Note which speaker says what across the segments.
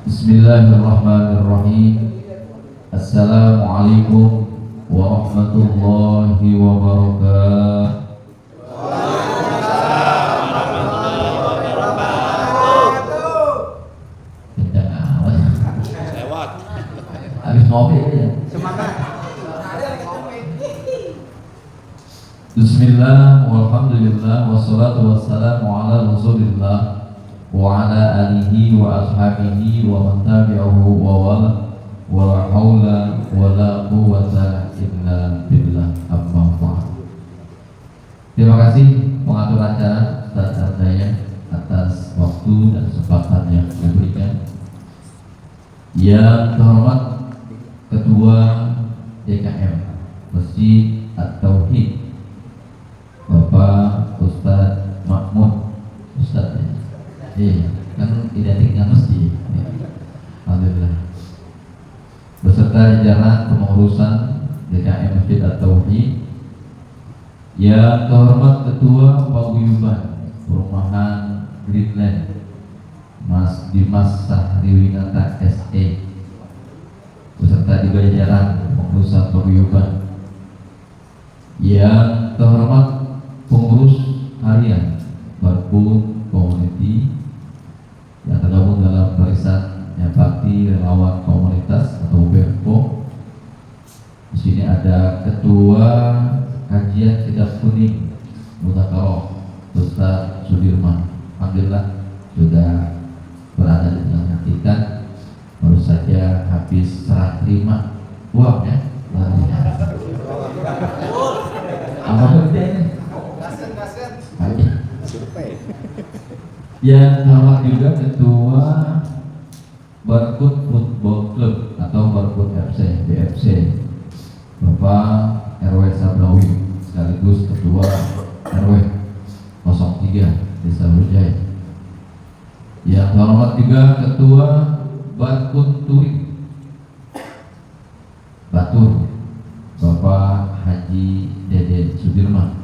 Speaker 1: Bismillahirrahmanirrahim. Assalamualaikum warahmatullahi wabarakatuh. Kencang amat.
Speaker 2: Lewat.
Speaker 1: Habis ngopi ya.
Speaker 3: Semangat.
Speaker 1: Bismillah, walhamdulillah, wassalatu wassalamu ala rasulillah wa ala alihi wa ashabihi wa man tabi'ahu wa wala wa la hawla wa la quwwata illa billah, amma ba'd. Terima kasih pengatur acara Ustaz Ardaya atas waktu dan kesempatan yang diberikan. Yang terhormat Ketua DKM Masjid At-Tauhid Bapak Ustadz Mahmud, Ustadz ya? Iya, kan identiknya masjid ya. Alhamdulillah. Beserta jajaran kepengurusan DKM Masjid At-Tauhid. Yang terhormat Ketua Paguyuban Perumahan Greenland Mas Dimas Sahriwinata SE, beserta juga jajaran kepengurusan Paguyuban. Yang terhormat pengurus harian Barpun Community yang tergabung dalam barisan Bakti Relawan Komunitas atau BERKO. Di sini ada Ketua Kajian Kitab Kuning Mutakarraf Ustaz Sudirman. Alhamdulillah sudah berada di tengah kita. Baru saja habis serah terima uang ya. Apa kerjanya? Yang terhormat juga Ketua Barkut Football Club atau Barkut FC BFC Bapak RW Sabrawi sekaligus Ketua RW 03 Desa Berjaya. Yang terhormat juga Ketua Barkut Touring Batur Bapak Haji Dede Sudirman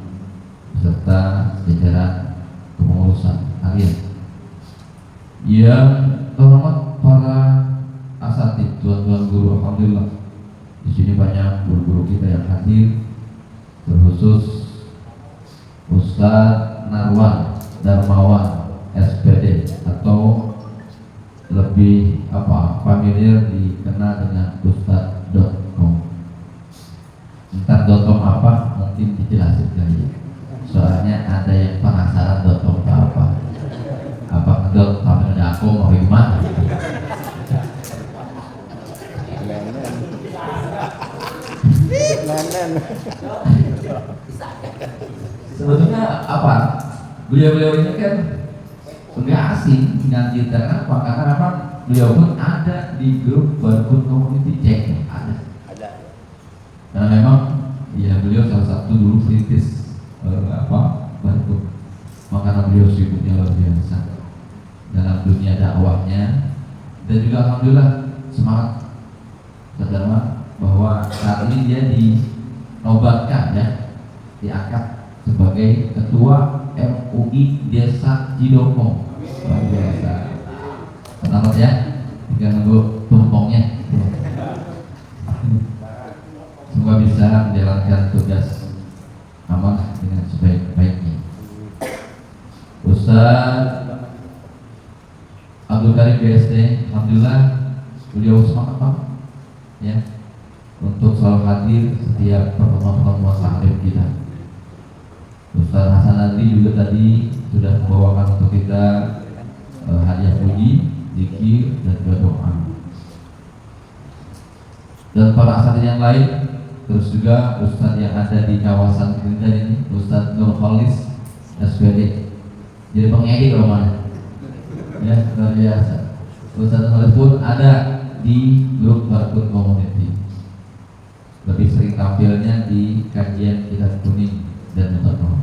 Speaker 1: beserta jajaran kepengurusan harian. Yang terhormat para asatidz, tuan-tuan guru, alhamdulillah di sini banyak guru-guru kita yang hadir, terkhusus Ustadz Narwan Darmawan SPD atau lebih familiar dikenal dengan Ustadz.com. Entar .com apa mungkin dijelasin kali ya. Soalnya ada yang penasaran .com apa. Apa ngedot sampai ada aku mau gimana? Sebetulnya apa? Beliau-beliau ini kan nggak asing dengan kita. Kenapa? Karena apa? Beliau pun ada di grup Barkut Community Cek. Ada. Karena memang ya beliau salah satu dulu kritis Barkut. Makanya beliau sibuknya luar biasa dalam dunia dakwahnya, dan juga alhamdulillah semangat saudara bahwa saat ini dia dinobatkan ya, diangkat sebagai Ketua MUI Desa Cidokong. Luar biasa. Selamat ya, tinggal nunggu tumpongnya. Semoga bisa menjalankan tugas amanah dengan sebaik-baiknya. Ustaz Abdul Karim BSD, alhamdulillah beliau semangat banget ya untuk selalu hadir setiap pertemuan-pertemuan taklim kita. Ustaz Hasan Adri juga tadi sudah membawakan untuk kita hadiah puji, zikir dan juga doa. Dan para asatidz yang lain, terus juga Ustaz yang ada di kawasan kita ini, Ustaz Nur Khalis SPD. Jadi pengedit roman ya, luar biasa. Ustaz Khalis pun ada di grup Barkut Community. Lebih sering tampilnya di kajian Kitab Kuning dan Mutakarraf.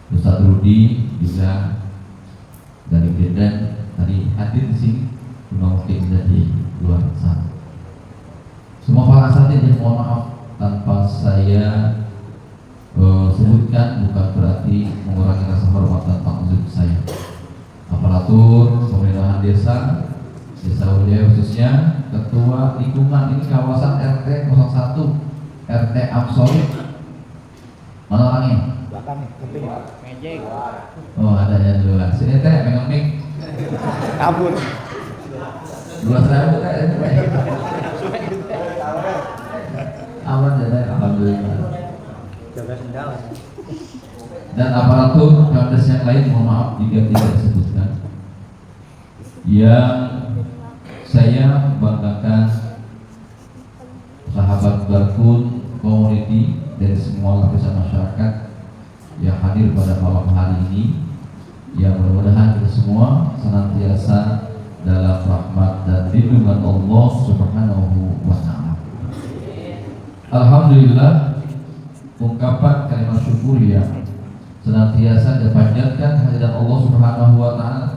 Speaker 1: Ustaz Rudi juga dari Medan tadi hadir di sini, mungkin dari luar sana. Semua para asatidz yang mohon maaf tanpa saya sebutkan bukan berarti mengurangi rasa hormat dan tanggung jawab saya. Aparatur pemerintahan desa Desa Wijaya khususnya ketua lingkungan ini kawasan RT 01 RT Amsori. Mana orangnya?
Speaker 2: Belakang nih, kuping. Mejeng.
Speaker 1: Oh, ada ya di luar. Sini teh megang mic.
Speaker 2: Kabur.
Speaker 1: 2.000 teh ini teh. Aman ya teh, alhamdulillah.
Speaker 2: Jaga sendal.
Speaker 1: Dan aparatur Pemdes yang lain mohon maaf jika tidak disebutkan. Yang saya banggakan sahabat Barkun Community dari semua lapisan masyarakat yang hadir pada malam hari ini, yang mudah-mudahan kita semua senantiasa dalam rahmat dan lindungan Allah Subhanahu wa Ta'ala. Alhamdulillah, ungkapan kalimat syukur yang senantiasa dipanjatkan hadirat Allah Subhanahu wa Ta'ala,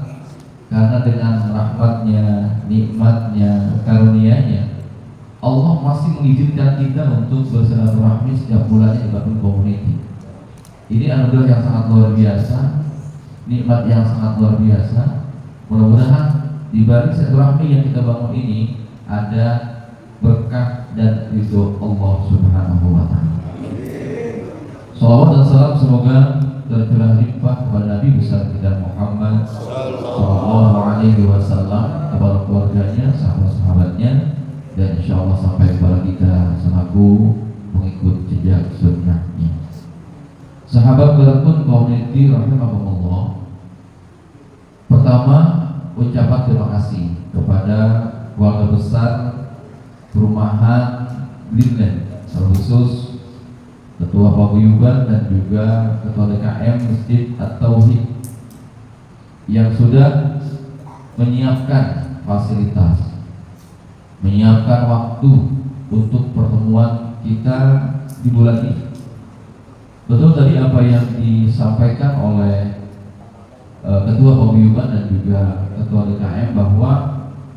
Speaker 1: karena dengan rahmatnya, nikmatnya, karunia-Nya Allah masih mengizinkan kita untuk bersilaturahmi setiap bulannya di Barkun Community. Ini anugerah yang sangat luar biasa, nikmat yang sangat luar biasa. Mudah-mudahan di balik silaturahmi yang kita bangun ini ada berkah dan ridho Allah Subhanahu wa Ta'ala. Salawat dan salam semoga tercurah limpah kepada Nabi besar kita Muhammad Sallallahu Alaihi Wasallam, kepada keluarganya, sahabat-sahabatnya, dan insya Allah sampai kepada kita selaku pengikut jejak sunnahnya. Sahabat Barkun Community rahimahumullah, pertama ucapan terima kasih kepada keluarga besar perumahan Greenland, terkhusus Ketua Paguyuban dan juga Ketua DKM Masjid At-Tauhid yang sudah menyiapkan fasilitas, menyiapkan waktu untuk pertemuan kita di bulan ini. Betul tadi apa yang disampaikan oleh Ketua Paguyuban dan juga Ketua DKM bahwa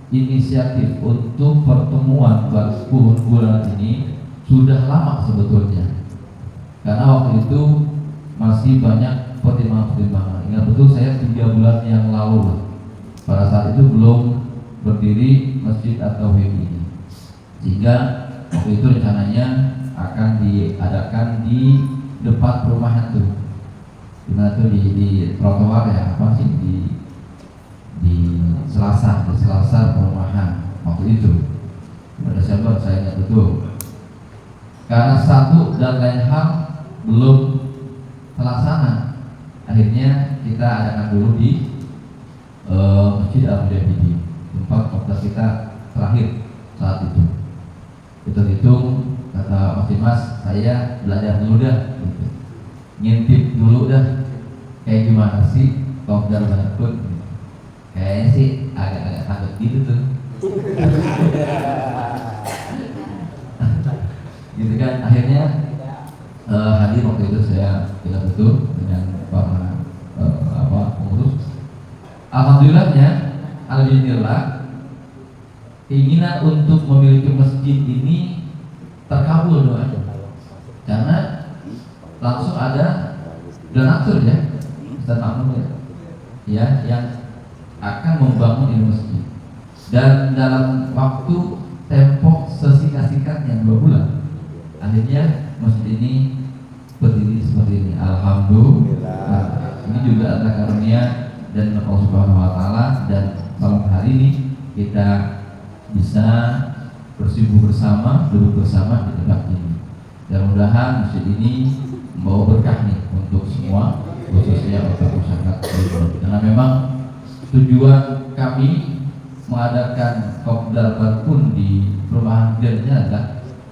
Speaker 1: inisiatif untuk pertemuan Barkun bulan ini sudah lama sebetulnya. Karena waktu itu masih banyak pertimbangan-pertimbangan. Ingat betul saya 3 bulan yang lalu, pada saat itu belum berdiri Masjid At-Tauhid ini, sehingga waktu itu rencananya akan diadakan di depan perumahan tuh, dimana tuh di trotoar ya, apa sih, di selasar perumahan waktu itu, pada Desember saya ingat betul. Karena satu dan lain hal belum terlaksana, akhirnya kita adakan dulu di Masjid Al-Mujahidin, tempat kopdar kita terakhir saat itu. Hitung-hitung kata Mas Dimas, saya belajar dulu dah, gitu. Ngintip dulu dah, kayak gimana sih kopdar Barkun. Kayaknya sih agak-agak takut gitu tuh. Gitu kan, akhirnya hadir waktu itu saya bilang betul dengan para pengurus. Alhamdulillahnya, alhamdulillah keinginan untuk memiliki masjid ini terkabul doanya, karena langsung ada donatur ya, Ustaz Makmum ya, yang akan membangun ini masjid, dan dalam waktu tempo sesingkat-singkatnya 2 bulan akhirnya masjid ini berdiri seperti ini. Alhamdulillah. Ini juga adalah karunia dan Allah Subhanahu wa Ta'ala, dan malam hari ini kita bisa bersibuk bersama, duduk bersama di tempat ini. Dan mudah-mudahan masjid ini membawa berkah nih untuk semua, khususnya untuk masyarakat Barkun. Karena memang tujuan kami mengadakan kopdar Barkun di perumahan Greenland adalah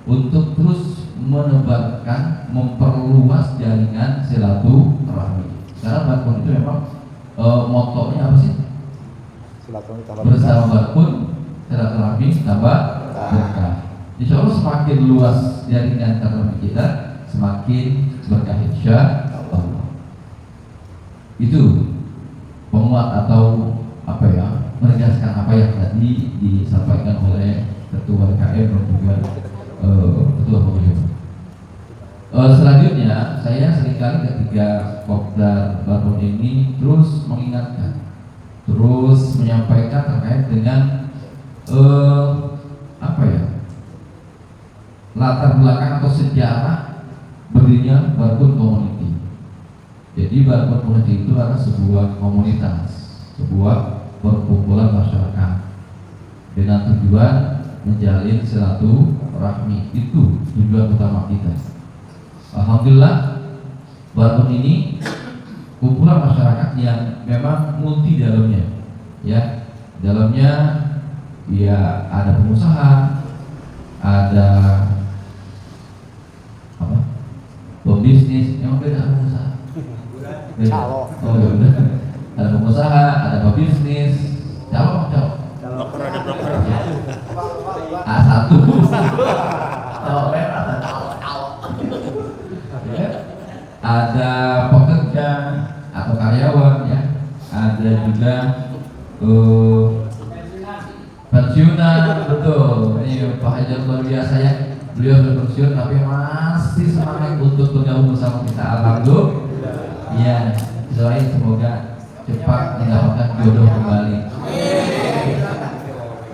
Speaker 1: untuk terus menebarkan, memperluas jaringan silaturahmi. Karena Barkun itu memang motonya apa sih? Bersama Barkun, silaturahmi tambah berkah. Insya Allah semakin luas jaringan silaturahmi kita, semakin berkah insya Allah. Itu penguat atau apa ya, menegaskan apa yang tadi disampaikan oleh Ketua DKM dan juga Ketua Paguyuban. Selanjutnya saya seringkali ketika kopdar Barkun ini terus mengingatkan, terus menyampaikan terkait dengan apa ya, latar belakang atau sejarah berdirinya Barkun Community. Jadi Barkun Community itu adalah sebuah komunitas, sebuah perkumpulan masyarakat dengan tujuan menjalin silaturahmi. Itu tujuan utama kita. Alhamdulillah Barkun ini kumpulan masyarakat yang memang multi dalamnya, ya. Dalamnya ya ada pengusaha, ada apa? Pembisnis, yang beda pengusaha. Beda. Oh ya udah. Ada pengusaha, ada pebisnis, calo.
Speaker 3: Broker ada broker.
Speaker 1: A1. Ada pekerja atau karyawan, ya. Ada juga pensiunan, betul. Ini Pak Hajar luar biasa ya. Beliau sudah pensiun tapi masih semangat untuk bergabung bersama kita. Alhamdulillah. Ya, doain semoga cepat mendapatkan jodoh kembali.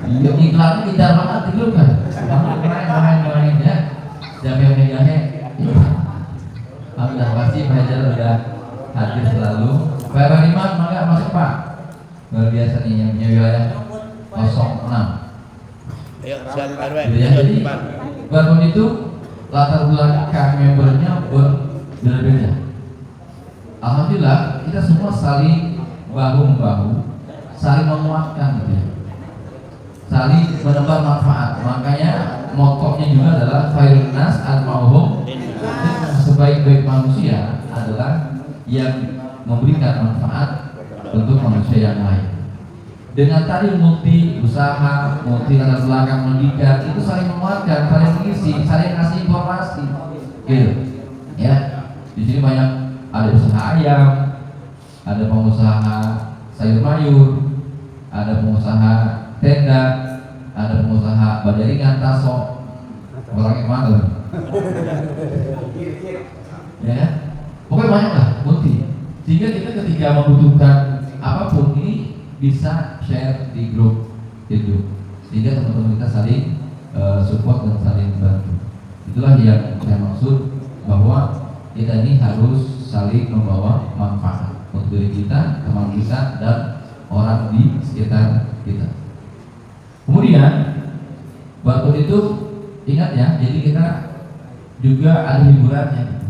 Speaker 1: Iya, iklannya kita banget dulu kan. Main ya. Jamil megahnya. Alhamdulillah pasti Pak Hajar sudah hadir selalu. Pak Raniman, maka masuk Pak. Luar biasa nih yang punya wilayah 06.
Speaker 3: Ayo, siap RW.
Speaker 1: Ya, jadi Barkun itu latar belakang membernya berbeda. Alhamdulillah kita semua saling bahu-membahu, saling menguatkan gitu ya. Saling menebar manfaat. Makanya motonya juga adalah khairun nas al-ma'hum. Sebaik-baik manusia adalah yang memberikan manfaat untuk manusia yang lain. Dengan tadi multi usaha, multi latar belakang pendidikan itu saling menguatkan, saling mengisi, saling kasih informasi, gitu. Ya, di sini banyak ada usaha ayam, ada pengusaha sayur mayur, ada pengusaha tenda, ada pengusaha bajaringan taso, orang yang mana? Ya, pokoknya banyak lah multi. Sehingga kita ketika membutuhkan apapun ini bisa share di grup itu, sehingga teman-teman kita saling support dan saling bantu. Itulah yang saya maksud, bahwa kita ini harus saling membawa manfaat untuk diri kita, teman kita, dan orang di sekitar kita. Kemudian Barkun itu ingat ya, jadi kita juga ada hiburannya.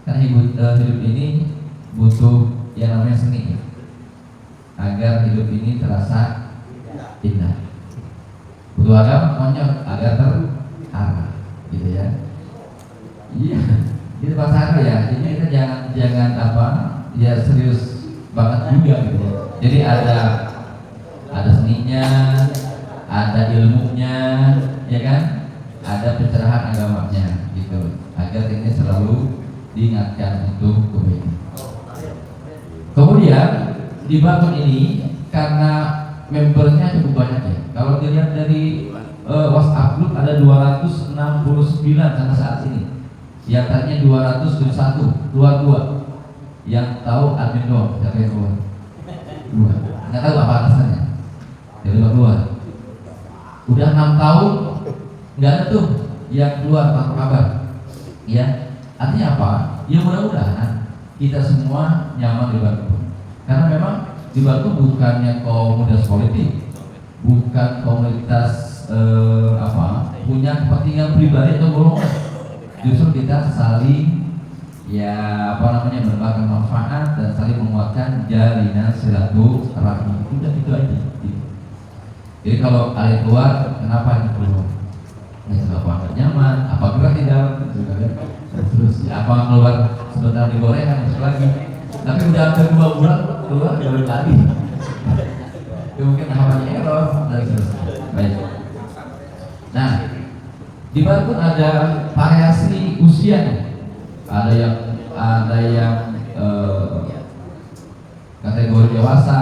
Speaker 1: Karena hidup ini butuh yang namanya seni, agar hidup ini terasa indah. Butuh agama monyet agar terarah, gitu ya. Iya, itu bahasa ya. Jadi kita jangan apa, ya serius banget juga gitu ya. Jadi ada seninya, ada ilmunya, ya kan? Ada pencerahan agamanya, gitu. Agar ini selalu diingatkan untuk kebaikan. Kemudian di Barkun ini karena membernya cukup banyak ya. Kalau dilihat dari WhatsApp group ada 269 sampai saat ini. Yang tadinya 271, dua. Yang tahu admin doang, siapa yang keluar? Dua. Nggak tahu apa alasannya. Jadi keluar. Udah 6 tahun nggak ada tuh yang keluar tanpa kabar. Ya, artinya apa? Ya mudah-mudahan kita semua nyaman di Barkun. Karena memang di Barkun bukannya komunitas politik, bukan komunitas punya kepentingan pribadi atau golongan. Justru kita saling menebarkan manfaat dan saling menguatkan jalinan silaturahmi. Udah itu aja. Gitu. Jadi kalau ada keluar, kenapa ini keluar? Apa nggak nyaman? Apa gerak di dalam? Terus apa keluar sebentar digoreng kan masuk lagi. Tapi udah hampir 2 bulan keluar balik lagi. Ya mungkin namanya error dan seterusnya. Baik. Nah, di Barkun ada variasi usianya. Ada yang kategori dewasa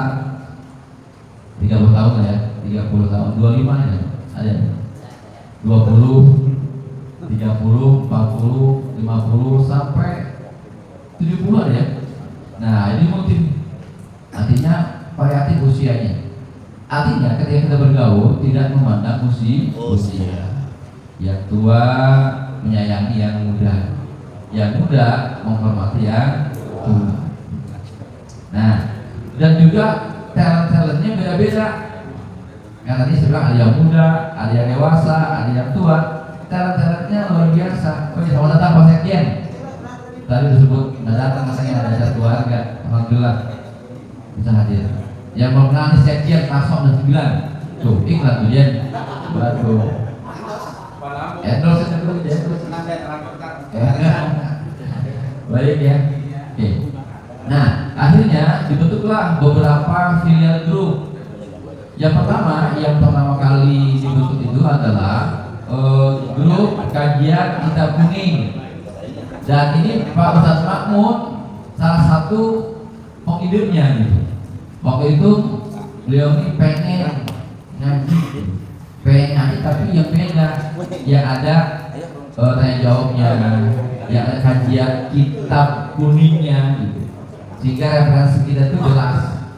Speaker 1: 30 tahun ya, 30 tahun, 25 ya, ada 20, 30, 40, 50 sampai 70 ada ya. Nah, ini mungkin artinya variatif usianya. Artinya ketika kita bergaul tidak memandang usia. Yang tua menyayangi yang muda, yang muda menghormati yang tua. Nah, dan juga talent-talentnya beda-beda. Yang tadi saya bilang ada yang muda, ada yang dewasa, ada yang tua. Talent-talentnya luar biasa. Oke, selamat datang Pak Sekjen. Tadi disebut nggak datang katanya ada satu keluarga. Alhamdulillah bisa hadir. Yang mengenal Sekjen masuk dan 9. Tuh, iklan tuh Jen. Waduh. Endorse dulu ya. Baik ya. Oke. Nah, akhirnya dibentuklah beberapa filial grup. Yang pertama kali dibentuk itu adalah grup kajian kitab kuning. Dan ini Pak Ustadz Mahmud salah satu pengidenya gitu. Waktu itu beliau ini pengen ngaji tapi yang beda, yang ada tanya jawabnya, yang ada kajian kitab kuningnya gitu. Sehingga referensi kita itu jelas.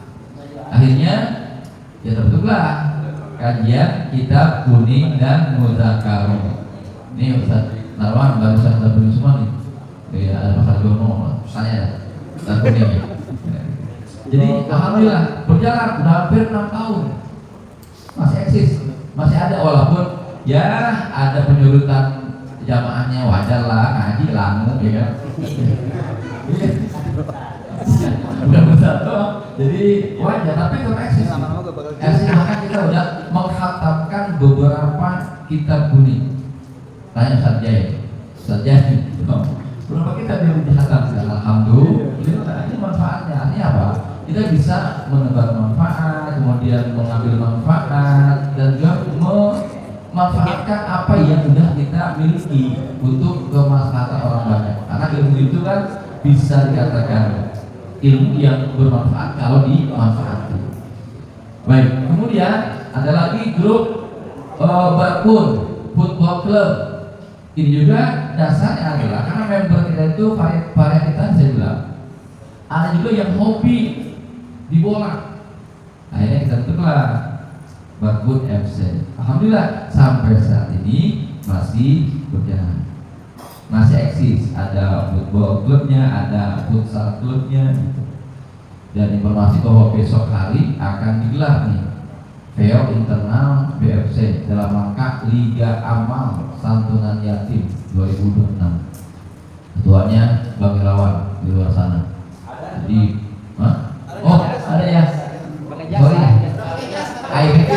Speaker 1: Akhirnya ya terbentuklah kajian kitab kuning dan mudzakarah. Ini Ustaz Narwan barusan dapat semua nih. Ya ada Pak Jono, saya kitab kuning. Jadi alhamdulillah berjalan udah hampir 6 tahun. Masih eksis, masih ada, walaupun ya ada penyurutan jamaahnya, wajar lah, ngaji langu ya kan. Udah besar tuh, jadi wajar, tapi tetap eksis. Maka kita udah menghatamkan beberapa kitab kuning. Tanya Ustaz Jaya, Ustaz Jaya, berapa kitab yang dihatamkan? Alhamdulillah, ini manfaatnya, artinya apa? Kita bisa menebar manfaat, kemudian mengambil manfaat, dan juga memanfaatkan apa yang sudah kita miliki untuk kemaslahatan orang banyak. Karena ilmu itu kan bisa dikatakan ilmu yang bermanfaat kalau dimanfaatkan. Baik, kemudian ada lagi grup Barkun Football Club. Ini juga dasarnya adalah karena member kita itu varietas saya bilang. Ada juga yang hobi di bola. Akhirnya kita bentuklah Barkun FC. Alhamdulillah sampai saat ini masih berjalan, masih eksis. Ada football klubnya, ada futsal klubnya gitu. Dan informasi bahwa besok hari akan digelar nih VO Internal BFC dalam rangka Liga Amal Santunan Yatim 2026. Ketuanya Bang Irawan di luar sana. Jadi, oh ada ya. Sorry. IPK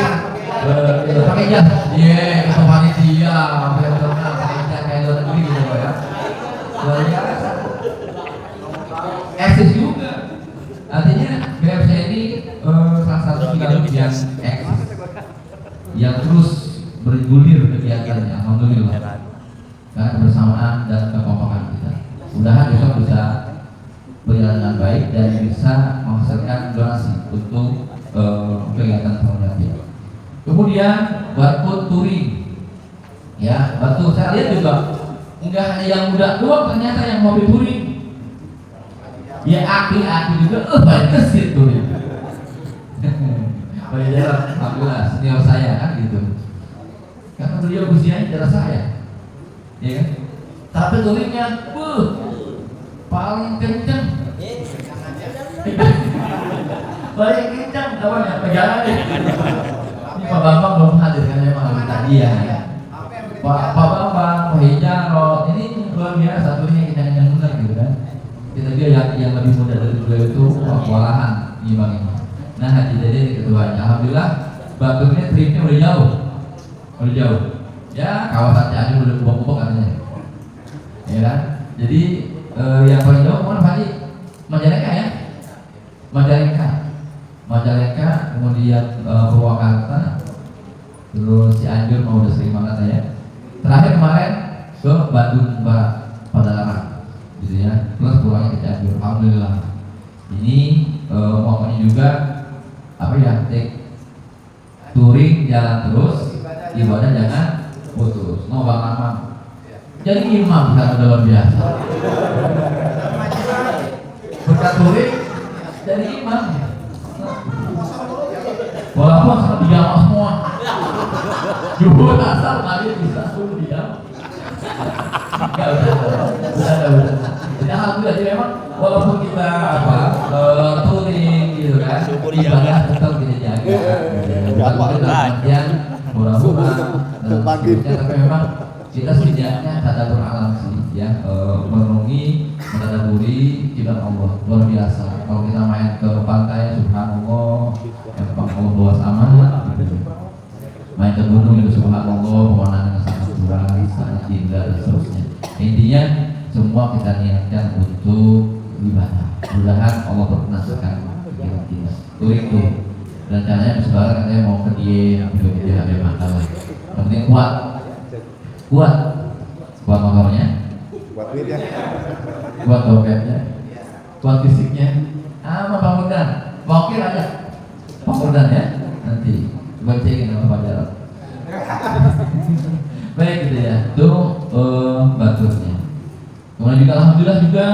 Speaker 1: pakai jas. Iya, itu panitia. Panitia kayak luar negeri gitu ya. Luar biasa. Eksis juga. Artinya BFC ini salah satu filial yang eksis, yang terus bergulir kegiatannya. Alhamdulillah. Karena kebersamaan dan kekompakan kita. Mudah-mudahan besok bisa berjalan dengan baik dan bisa menghasilkan donasi untuk kegiatan penelitian. Kemudian Barkun Touring, ya Batu. Saya lihat juga enggak hanya yang muda doang, ternyata yang mobil touring. Ya aki-aki juga, banyak kesit touring. Banyak jalan, alhamdulillah senior saya kan gitu. Karena beliau usianya jelas saya, ya kan. Tapi touringnya, paling kenceng. Paling kenceng, kawan ya, pegangan deh. Ini Pak Bambang belum hadir karena memang lagi tadi ya. Pak Bambang, Pak Hijaro, ini luar biasa satunya kita yang muda gitu kan. Kita juga yang lebih muda dari beliau itu kewalahan Bang ini. Nah Haji Dede ketuanya. Alhamdulillah Baturnya tripnya udah jauh. Ya kawasan Cianjur udah kubok-kubok katanya. Ya kan? Jadi yang paling jauh mana Pak Haji? Majalengka ya? Majalengka, kemudian Purwakarta, terus Cianjur mau udah sering banget ya. Terakhir kemarin ke Bandung Barat, Padalarang, gitu ya. Plus pulangnya ke Cianjur. Alhamdulillah. Ini momennya juga apa ya? Touring jalan terus, ibadah jangan putus. No Bang Amang. Jadi imam kan udah luar biasa. Berkat touring jadi imam. Walaupun sama diam semua. Juhur asal tadi bisa suruh diam. Enggak udah. Jadi alhamdulillah jadi memang walaupun kita touring gitu kan, ibadah tetap kita jaga. Walaupun dalam artian murah-murah dan sebagainya, tapi memang kita setidaknya tadabbur alam sih ya, merenungi, mentadaburi ibadah Allah luar biasa. Kalau kita main ke pantai, subhanallah, emang Allah luas amat. Main ke gunung itu subhanallah, pemandangan sangat luas, sangat indah dan seterusnya. Intinya semua kita niatkan untuk ibadah. Mudah-mudahan Allah berkenankan pikiran kita. Itu rencananya sekarang katanya mau ke dia, tidak ada masalah. Yang penting kuat motornya,
Speaker 4: Buat duit ya.
Speaker 1: kuat dompetnya, kuat fisiknya. Sama Pak Murdan, wakil aja Pak Murdan ya, nanti coba cekin sama Pak Jarod. Baik gitu ya, itu baturnya. Kemudian juga alhamdulillah juga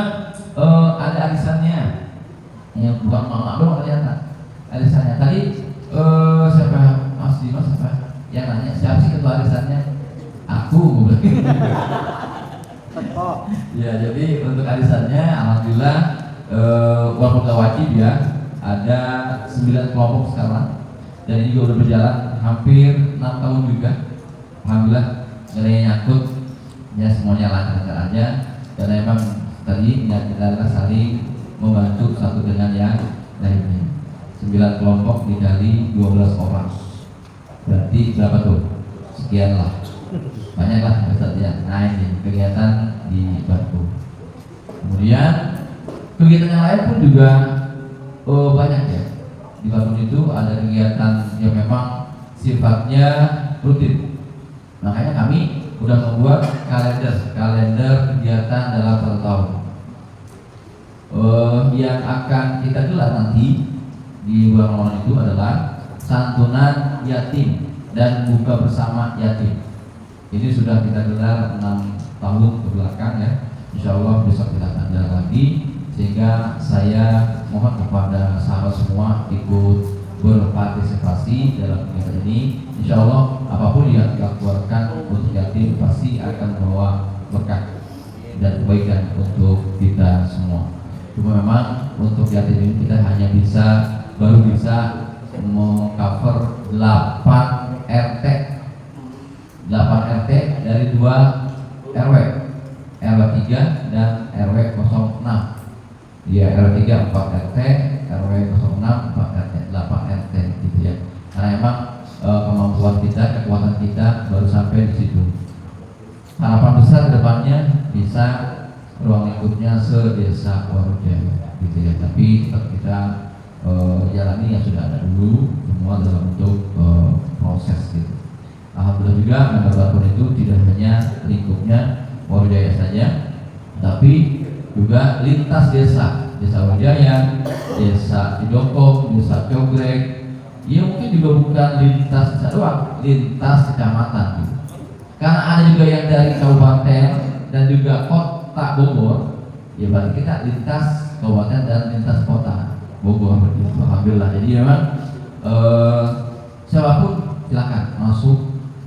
Speaker 1: ada arisannya, yang bukan mama doang ternyata arisannya. Tadi siapa Mas Dimas siapa yang nanya siapa sih ketua arisannya? Aku. Ya jadi untuk arisannya alhamdulillah walaupun gak wajib ya, ada 9 kelompok sekarang dan ini juga udah berjalan hampir 6 tahun juga. Alhamdulillah nilai nyangkut ya, semuanya lancar aja. Dan memang tadi niat kita adalah saling membantu satu dengan yang lainnya. 9 kelompok dikali 12 orang berarti berapa tuh? Sekian lah, banyak lah Ustaz ya. Nah ini kegiatan di Batu. Kemudian kegiatan yang lain pun juga banyak ya. Di Batu itu ada kegiatan yang memang sifatnya rutin. Makanya kami udah membuat kalender kegiatan dalam 1 tahun yang akan kita gelar nanti di bulan Ramadan itu adalah santunan yatim dan buka bersama yatim. Ini sudah kita gelar 6 tahun ke belakang ya. Insya Allah besok kita akan gelar lagi, sehingga saya mohon kepada sahabat semua ikut berpartisipasi dalam kegiatan ini. Insya Allah apapun yang kita keluarkan untuk yatim pasti akan membawa berkah dan kebaikan untuk kita semua. Cuma memang untuk yatim ini kita hanya baru bisa mengcover 8 RT dari 2 RW 3 dan RW 06. Ya, RW 3 4 RT, RW 06 4 RT, 8 RT gitu ya. Karena memang kemampuan kita, kekuatan kita baru sampai di situ. Harapan besar kedepannya bisa ruang lingkupnya se-desa Warujaya gitu ya. Tapi tetap kita jalani yang sudah ada dulu, semua dalam bentuk proses gitu. Alhamdulillah juga member Bakun itu tidak hanya lingkupnya Warujaya saja, tapi juga lintas desa Warujaya, desa Cidokong, desa Cogrek. Ya mungkin juga bukan lintas desa doang, lintas kecamatan gitu. Karena ada juga yang dari kabupaten dan juga kota Bogor, ya berarti kita lintas kabupaten dan lintas kota Bogor begitu. Alhamdulillah. Jadi memang siapapun silakan masuk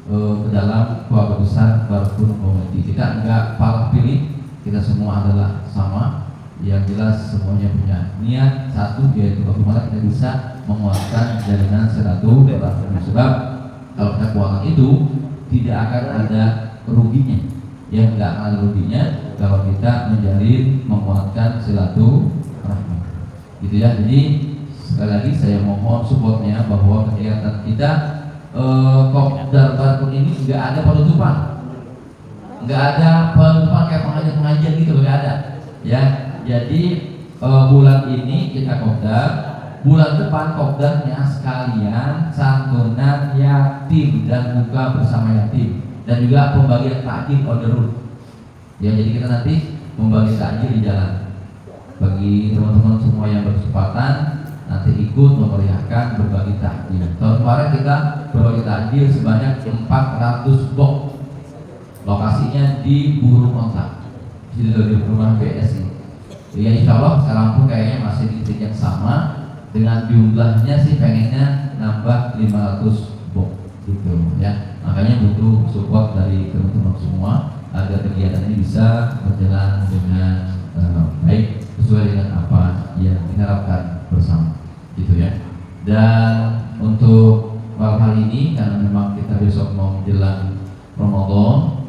Speaker 1: ke dalam keluarga besar Barkun Community. Kita enggak paling pilih, kita semua adalah sama. Yang jelas semuanya punya niat satu, yaitu bagaimana kita bisa menguatkan jalinan silaturahmi. Sebab kalau kita kuatkan itu tidak akan ada ruginya. Yang enggak akan ada ruginya kalau kita menjalin menguatkan silaturahmi. Gitu ya. Jadi sekali lagi saya mohon supportnya bahwa kegiatan kita Kopdar Barkun ini nggak ada penutupan, kayak pengajian gitu, nggak ada ya. Jadi bulan ini kita kopdar, bulan depan kopdarnya sekalian santunan yatim dan buka bersama yatim dan juga pembagian takjil on the road ya. Jadi kita nanti membagi takjil di jalan bagi teman-teman semua yang berkesempatan nanti ikut memeriahkan berbagi takjil. Tahun kemarin kita berbagi takjil sebanyak 400 box. Lokasinya di Burung Ontak, di rumah BSI. Ya insya Allah sekarang pun kayaknya masih di titik yang sama, dengan jumlahnya sih pengennya nambah 500 box gitu ya. Makanya butuh support dari teman-teman semua agar kegiatan ini bisa berjalan dengan baik sesuai dengan apa yang diharapkan bersama gitu ya. Dan untuk malam hari ini karena memang kita besok mau menjelang Ramadan,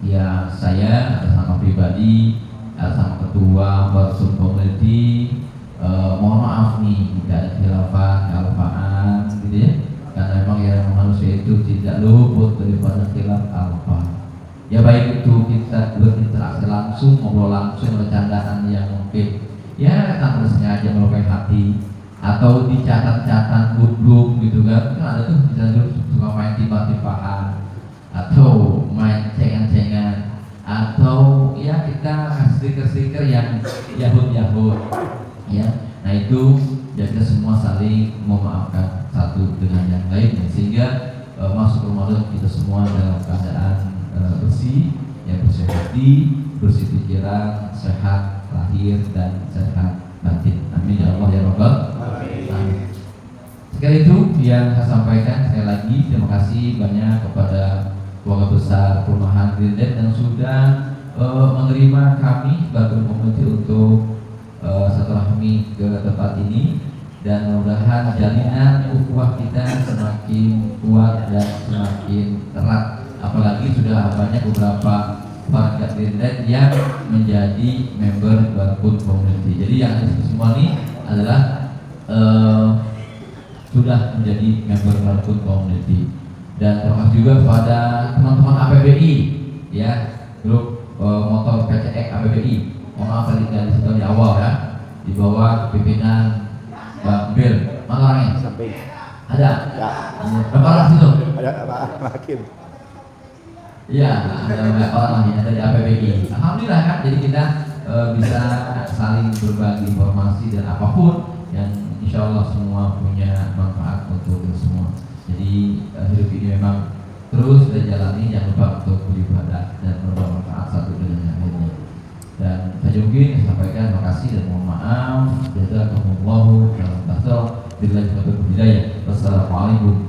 Speaker 1: ya saya atas nama pribadi, atas nama ketua Barsun Community, mohon maaf nih jika ada khilafan, kealfaan gitu ya. Karena memang ya manusia itu tidak luput daripada khilaf alfa. Ya baik itu kita berinteraksi langsung, ngobrol langsung, bercandaan yang mungkin ya tanpa sengaja melukai hati, atau di catatan grup gitu kan. Kan ada tuh di grup suka main tiba-tibaan, atau main cengan-cengan, atau ya kita stiker-stiker yang yahud ya. Nah itu ya kita semua saling memaafkan satu dengan yang lain sehingga masuk Ramadan kita semua dalam keadaan bersih, ya bersih hati, bersih pikiran, sehat lahir dan sehat batin. Amin ya Allah ya Rabbal alamin. Sekali itu yang saya sampaikan. Sekali lagi terima kasih banyak kepada keluarga besar perumahan Greenland yang sudah menerima kami sebagai community untuk silaturahmi ke tempat ini, dan mudah-mudahan jalinan ukhuwah kita semakin kuat dan semakin erat. Apalagi sudah banyak beberapa warga Greenland yang menjadi member Barkun Community. Jadi yang semua ini adalah sudah menjadi member Barkun Community. Dan terima kasih juga kepada teman-teman APBI ya, grup motor PCX APBI. Mohon maaf tadi dari situ di awal ya, di bawah pimpinan Bang Bill. Mana orangnya?
Speaker 2: Samping.
Speaker 1: Ada?
Speaker 2: Ya.
Speaker 1: Berapa orang situ?
Speaker 2: Ada Pak Hakim.
Speaker 1: Iya, ada banyak orang lagi, ada di APBI. Alhamdulillah kan, jadi kita bisa saling berbagi informasi dan apapun yang insya Allah semua punya manfaat untuk kita semua. Jadi hidup ini memang terus kita jalani, jangan lupa untuk beribadah dan bermanfaat satu dengan yang lainnya. Dan saya mungkin sampaikan terima kasih dan mohon maaf. Jazakumullahu khairan. Billahi taufiq wal hidayah. Wassalamualaikum